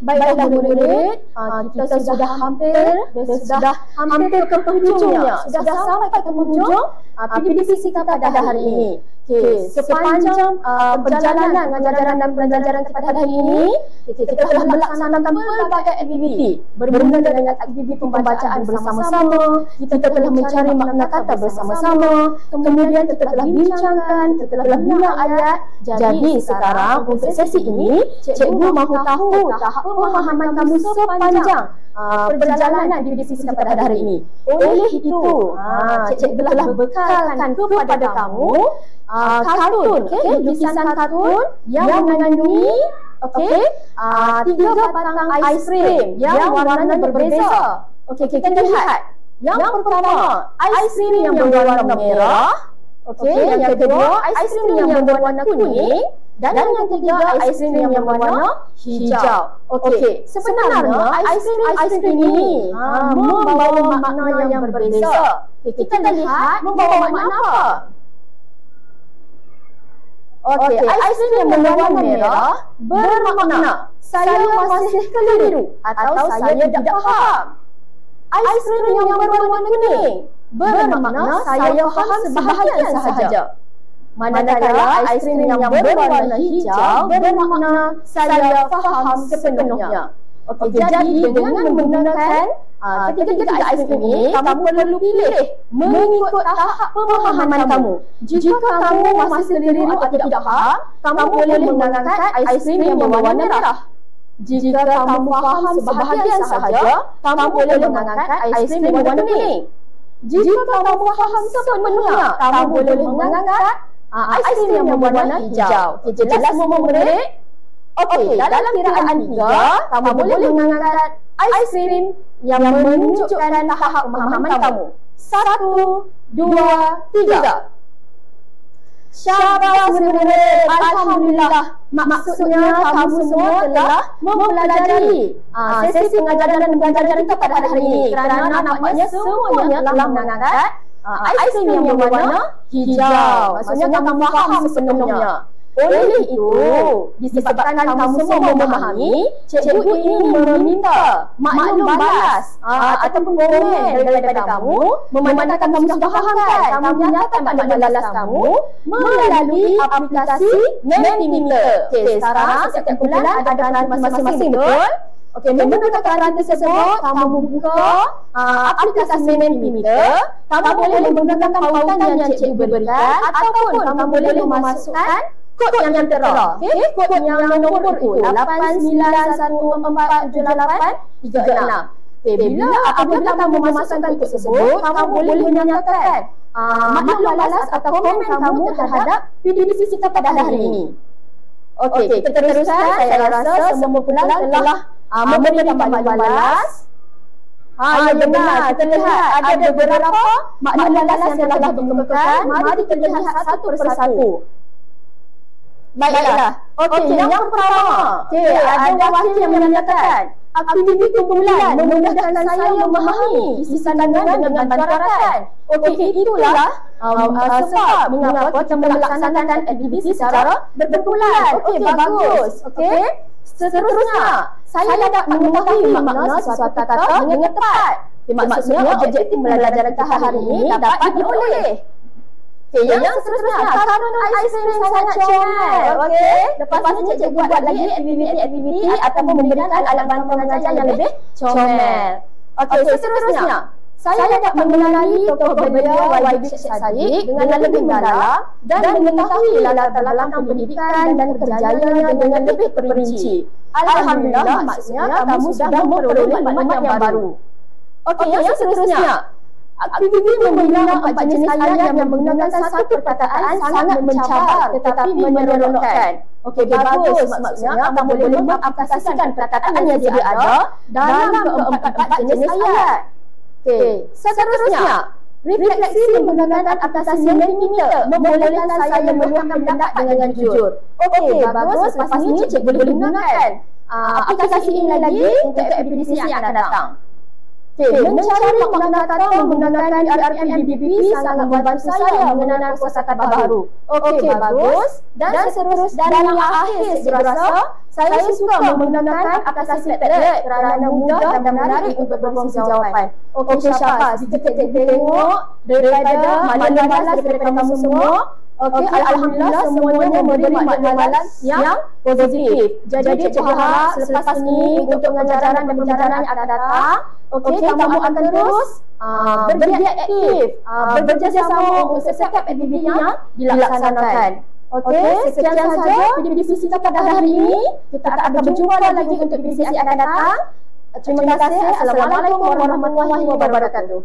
Baiklah murid-murid, kita sudah hampir ke penghujungnya. Sudah sampai ke penghujung PDPC kita pada hari ini. Okey, sepanjang perjalanan pengajaran dan pembelajaran kita pada hari ini, kita telah melaksanakan pelbagai aktiviti bermula dengan aktiviti pembacaan bersama-sama, kita telah mencari makna kata bersama-sama, kemudian kita telah bincangkan, kita telah bina ayat. Jadi sekarang untuk sesi ini, cikgu mahu tahu tahap pemahaman kamu sepanjang perjalanan PDPC kita pada hari ini. Oleh itu, cikgu telah bekalkan kepada kamu kartun, lukisan kartun yang mengandungi 3 batang aiskrim yang warnanya berbeza. Okey, kita lihat. Yang pertama, aiskrim yang berwarna merah. Okey, yang kedua, aiskrim yang berwarna kuning. Dan yang ketiga, aiskrim yang berwarna hijau. Okey, sebenarnya aiskrim ini membawa makna yang berbeza. Kita lihat membawa makna apa? Okey, aiskrim yang berwarna merah bermakna saya masih keliru atau saya tidak faham. Aiskrim yang berwarna kuning bermakna saya faham sebahagian sahaja. Manakala aiskrim yang berwarna hijau bermakna saya faham sepenuhnya. Okey, jadi dengan menggunakan ketiga aiskrim ini, kamu perlu pilih mengikut tahap pemahaman kamu. Jika kamu masih keliru atau tidak faham, kamu boleh menggunakan aiskrim yang berwarna merah. Jika kamu faham sebahagian sahaja, kamu boleh menggunakan aiskrim yang berwarna kuning. Jika kamu faham sepenuhnya, kamu boleh menggunakan aiskrim yang berwarna hijau. Okey, jelas semua murid? Okey, dalam kiraan 3, kamu boleh menggunakan aiskrim yang menunjukkan tahap pemahaman kamu. 1, 2, 3. Syabas murid-murid, alhamdulillah. Maksudnya kamu semua telah mempelajari sesi pengajaran dan pembelajaran kita pada hari ini, kerana nampaknya semuanya telah mengangkat aiskrim yang berwarna hijau. Maksudnya kamu faham sepenuhnya. Oleh itu, disebabkan kamu semua memahami, cikgu ingin meminta maklum balas ataupun komen daripada kamu, memandangkan kamu sudah fahamkan, kamu menyatakan maklum balas kamu melalui aplikasi Mentimeter. Okey, sekarang setiap bulan ada peran masing-masing, betul? Okey, menggunakan peran tersebut, kamu buka aplikasi Mentimeter, kamu boleh menggunakan pautan yang cikgu berikan, ataupun kamu boleh memasukkan kod yang tera. Okey, kod yang nombor itu 89147836. Okey, apabila kamu memasukkan kod tersebut, kamu boleh menyatakan maklum balas atau komen kamu terhadap PDPC kita pada hari ini. Okey, kita teruskan. Saya rasa semua pulang telah memberikan maklum balas. Ya benar, kita lihat ada beberapa maklum balas yang telah dikemukakan. Mari kita lihat satu persatu. Baiklah. Okey, yang pertama, ada wakil yang menyatakan aktiviti kumpulan memudahkan saya memahami isi sandangan dengan bantuan. Okey, itulah sebab mengapa kita melaksanakan aktiviti secara berkumpulan. Okey, bagus. Okey, seterusnya saya dapat mengetahui makna sesuatu kata dengan tepat. Maksudnya objektif pembelajaran kita hari ini dapat dioleh. Okey, yang seterusnya, kartun aiskrim sangat comel. Okey, lepas ni cikgu buat lagi aktiviti ataupun memberikan alat bantu mengajar yang lebih comel. Okey, seterusnya, saya dapat mengenali tokoh beliau YB Syed Saddiq dengan lebih mendalam dan mengetahui latar belakang pendidikan dan kerjayanya dengan lebih terperinci. Alhamdulillah, maksudnya kamu sudah memperoleh maklumat yang baru. Okey, yang seterusnya, aktiviti membina 4 jenis ayat yang menggunakan satu perkataan sangat mencabar tetapi menyeronokkan. Okey, bagus. Maksudnya kamu boleh mengaplikasikan perkataan yang dia ada dalam keempat-empat jenis ayat. Okey, seterusnya, refleksi menggunakan aplikasi Mentimeter membolehkan saya melihat pendapat dengan jujur. Okey, bagus. Lepas ni cikgu boleh menggunakan aplikasi ini lagi untuk aktiviti yang akan datang. Mencari makna kata menggunakan PRPM DBP sangat membantu saya mengenal kosakata baru. Okey, bagus. Dan seterusnya dan yang akhir saya rasa saya suka menggunakan aplikasi Padlet kerana mudah dan menarik untuk berkongsi jawapan. Okey, Syafaz, kita tengok daripada maklumat daripada kamu semua. Okey, alhamdulillah semuanya memberi maklumat yang positif. Jadi cikgu harap selepas ini untuk pengajaran dan pembelajaran yang akan datang, okey, kamu akan terus bergiat aktif, bekerjasama untuk setiap aktiviti yang dilaksanakan. Okey, sekian saja PDPC kita pada hari ini. Kita akan berjumpa lagi untuk PDPC akan datang. Terima kasih. Assalamualaikum warahmatullahi wabarakatuh.